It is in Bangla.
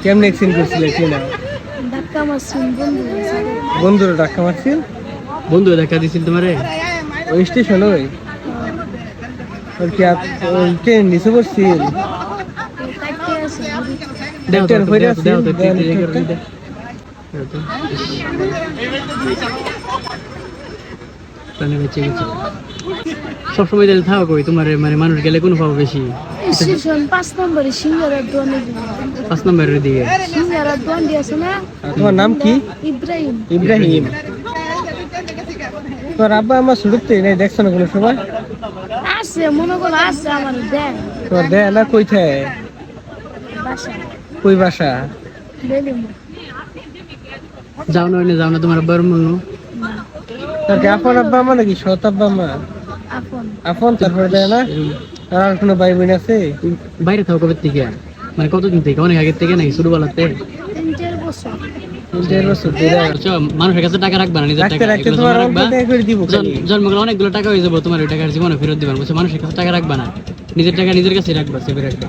কেমন অ্যাক্সিডেন্ট করছিলে কিনা? ধাক্কা মারছেন বন্ধু। বন্ধুরা ধাক্কা মারছিল? বন্ধু ধাক্কা দিছিল তোমারে? ওই স্টেশন ওই ওর কি ট্রেন নিচে পড়ছিল? কাটতে আছে ডাক্তার হয়ে আছে সবসময় দিলে থাকো কই তোমার মানে মানুষ গেলে কোনো পাবো বেশি? স্টেশন 5 নম্বরে সিঙ্গারার দোকান। 5 নম্বরের দিকে সিঙ্গারার দোকান আছে না? তোমার নাম কি? ইব্রাহিম। ইব্রাহিম। তোর আব্বা আমার শুরুতে নেই দেখছো না কোনো সময়? আছে মনে করো আছে আমার দেখ তোর দে না কইথায়? বাসা কই বাসা? বেলুম যাও না তোমার আব্বার মনো? তোর কি আপন আব্বা মা নাকি সৎ আব্বা মা? আপন। আপন তারপরে দেয় না? আর কোনো ভাই বোন আছে? বাইরে থাকো কবে থেকে? মানে কতদিন থেকে? অনেক আগের থেকে নাকি ছোটবেলাতে? 3-4 বছর। 3-4 বছর ধরে। আচ্ছা, মানুষের কাছে টাকা রাখবা না, নিজের টাকা রাখতে তোমার অল্প টাকা করে দিব খালি। জন্মগ্রহণ অনেকগুলো টাকা হয়ে যাবো, তোমার ওই টাকার জীবনে ফেরত দিবা, মানুষের কাছে টাকা রাখবা না, নিজের টাকা নিজের কাছে রাখবা, সেভে রাখবা।